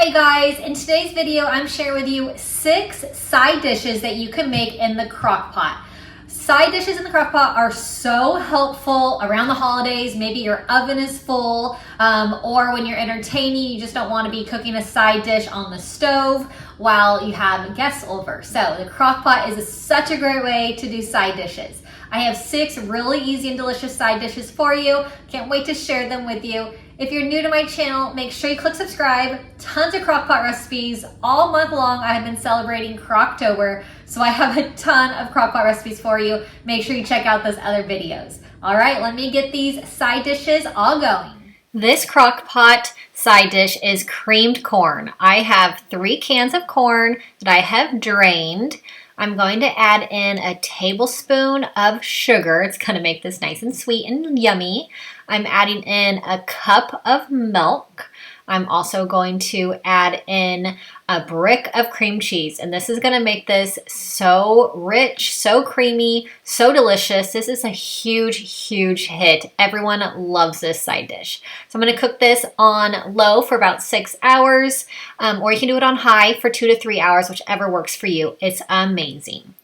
Hi guys, in today's video I'm sharing with you 6 side dishes that you can make in the crock pot. Side dishes in the crock pot are so helpful around the holidays. Maybe your oven is full or when you're entertaining, you just don't want to be cooking a side dish on the stove while you have guests over. So the crock pot is such a great way to do side dishes. I have 6 really easy and delicious side dishes for you. Can't wait to share them with you. If you're new to my channel, make sure you click subscribe. Tons of crock pot recipes. All month long, I have been celebrating Crocktober, so I have a ton of crock pot recipes for you. Make sure you check out those other videos. All right, let me get these side dishes all going. This crock pot side dish is creamed corn. I have 3 cans of corn that I have drained. I'm going to add in a tablespoon of sugar. It's going to make this nice and sweet and yummy. I'm adding in a cup of milk. I'm also going to add in a brick of cream cheese, and this is going to make this so rich, so creamy, so delicious. This is a huge hit. Everyone loves this side dish. So I'm going to cook this on low for about 6 hours, or you can do it on high for 2 to 3 hours, whichever works for you. It's amazing.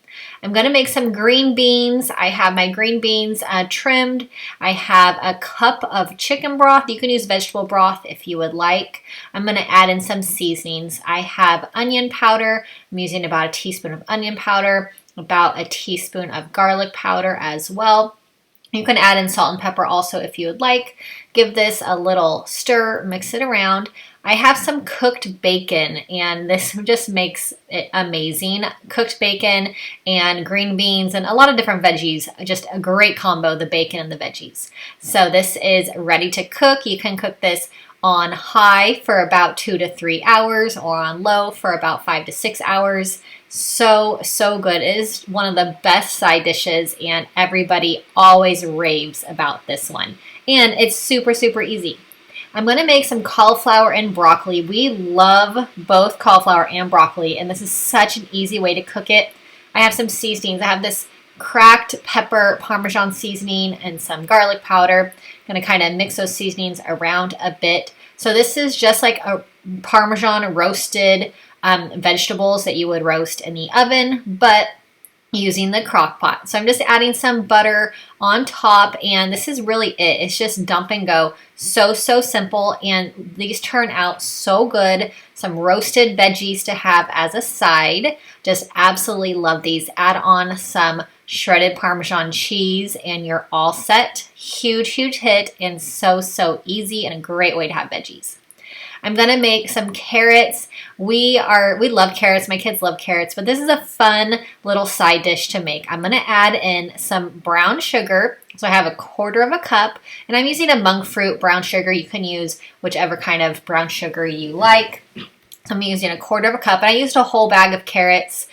I'm going to make some green beans. I have my green beans trimmed. I have a cup of chicken broth. You can use vegetable broth if you would like. I'm going to add in some seasonings. I have onion powder. I'm using about a teaspoon of onion powder, about a teaspoon of garlic powder as well. You can add in salt and pepper also if you would like. Give this a little stir, mix it around. I have some cooked bacon, and this just makes it amazing. Cooked bacon and green beans and a lot of different veggies. Just a great combo, the bacon and the veggies. So this is ready to cook. You can cook this on high for about 2 to 3 hours or on low for about 5 to 6 hours. So good. It is one of the best side dishes, and everybody always raves about this one. And it's super easy. I'm going to make some cauliflower and broccoli. We love both cauliflower and broccoli, and this is such an easy way to cook it. I have some seasonings. I have this cracked pepper Parmesan seasoning and some garlic powder. I'm going to kind of mix those seasonings around a bit. So this is just like a Parmesan roasted vegetables that you would roast in the oven, but using the crock pot. So I'm just adding some butter on top, and this is really it. It's just dump and go. So simple, and these turn out so good. Some roasted veggies to have as a side. Just absolutely love these. Add on some shredded Parmesan cheese and you're all set. Huge hit, and so easy and a great way to have veggies. I'm going to make some carrots. We love carrots. My kids love carrots, but this is a fun little side dish to make. I'm going to add in some brown sugar. So I have a 1/4 cup, and I'm using a monk fruit brown sugar. You can use whichever kind of brown sugar you like. So I'm using a 1/4 cup, and I used a whole bag of carrots.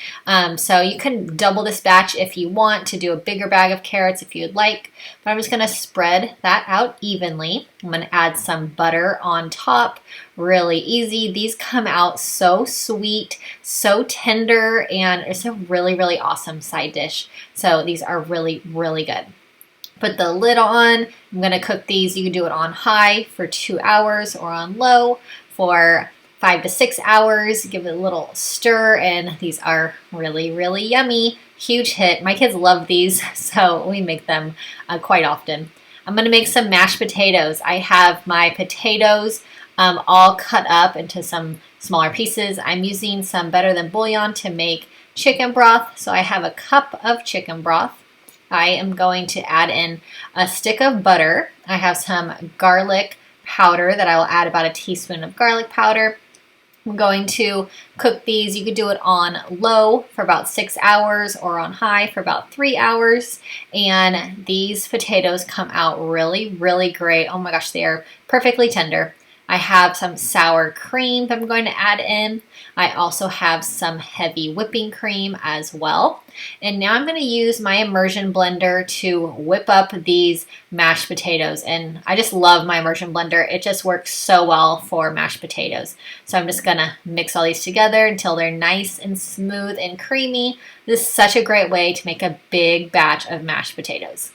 So you can double this batch if you want to do a bigger bag of carrots if you'd like. But I'm just going to spread that out evenly. I'm going to add some butter on top. Really easy. These come out so sweet, so tender, and it's a really awesome side dish. So these are really good. Put the lid on. I'm going to cook these. You can do it on high for 2 hours or on low for 5 to 6 hours. Give it a little stir, and these are really yummy. Huge hit. My kids love these, so we make them quite often. I'm going to make some mashed potatoes. I have my potatoes all cut up into some smaller pieces. I'm using some Better Than bouillon to make chicken broth. So I have a cup of chicken broth. I am going to add in a stick of butter. I have some garlic powder that I will add about a teaspoon of garlic powder. I'm going to cook these. You could do it on low for about 6 hours or on high for about 3 hours. And these potatoes come out really great. Oh my gosh, they are perfectly tender. I have some sour cream that I'm going to add in. I also have some heavy whipping cream as well. And now I'm going to use my immersion blender to whip up these mashed potatoes. And I just love my immersion blender. It just works so well for mashed potatoes. So I'm just going to mix all these together until they're nice and smooth and creamy. This is such a great way to make a big batch of mashed potatoes.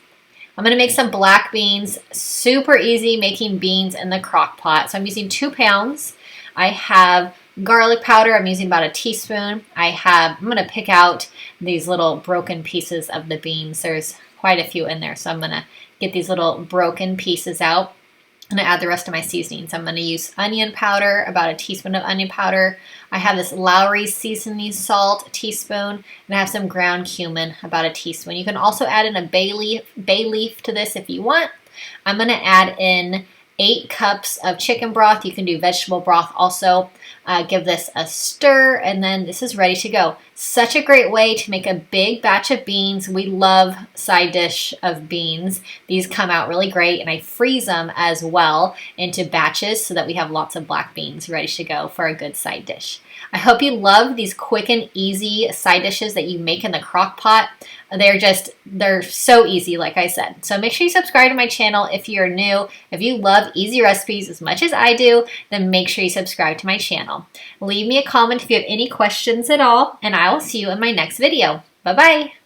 I'm going to make some black beans. Super easy making beans in the crock pot. So I'm using 2 pounds. I have garlic powder. I'm using about a teaspoon. I'm going to pick out these little broken pieces of the beans. There's quite a few in there, so I'm going to get these little broken pieces out. I'm going to add the rest of my seasonings. I'm going to use onion powder, about a teaspoon of onion powder. I have this Lowry's seasoning salt, a teaspoon, and I have some ground cumin, about a teaspoon. You can also add in a bay leaf to this if you want. I'm going to add in 8 cups of chicken broth. You can do vegetable broth also. Give this a stir, and then this is ready to go. Such a great way to make a big batch of beans. We love side dish of beans. These come out really great, and I freeze them as well into batches so that we have lots of black beans ready to go for a good side dish. I hope you love these quick and easy side dishes that you make in the crock pot. They're so easy, like I said. So make sure you subscribe to my channel if you're new. If you love easy recipes as much as I do, then make sure you subscribe to my channel. Leave me a comment if you have any questions at all, and I will see you in my next video. Bye-bye.